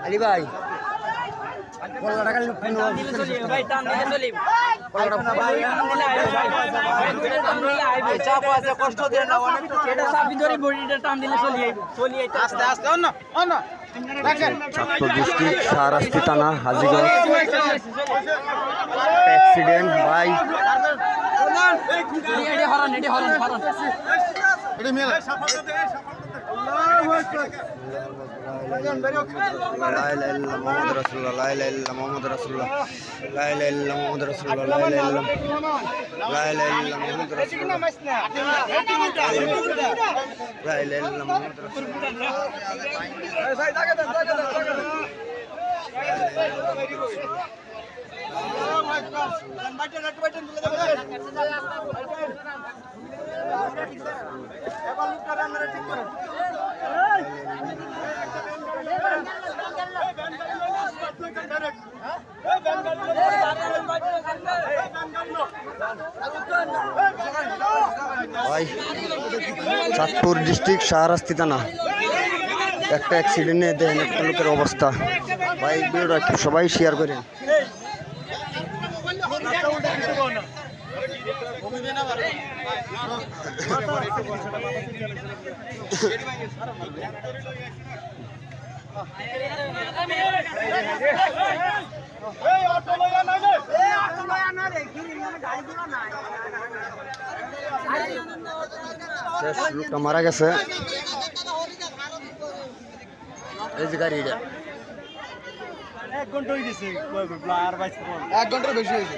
আলী ভাই চাঁদপুর ডিস্ট্রিক্ট শাহরাস্তি থানা হাজীগঞ্জ অ্যাক্সিডেন্ট ভাই মোহাম্মদ রাসূলুল্লাহ লা ইলাহা ইল্লাল্লাহ মোহাম্মদ রাসূলুল্লাহ লা ইলাহা ইল্লাল্লাহ মোহাম্মদ রাসূলুল্লাহ লা ইলাহা ইল্লাল্লাহ লা ইলাহা ইল্লাল্লাহ মোহাম্মদ রাসূলুল্লাহ লা ইলাহা ইল্লাল্লাহ মোহাম্মদ ভাই চাঁদপুর ডিস্ট্রিক্ট শাহরাস্তি থানা একটা অ্যাক্সিডেন্টে দেখেন একটা লোকের অবস্থা ভাই ভিডিওটা একটু সবাই শেয়ার করেন শেষ লোকটা মারা গেছে এই যে গাড়িটা 1 ঘন্টা হয়ে গেছে 1 ঘন্টার বেশি হয়েছে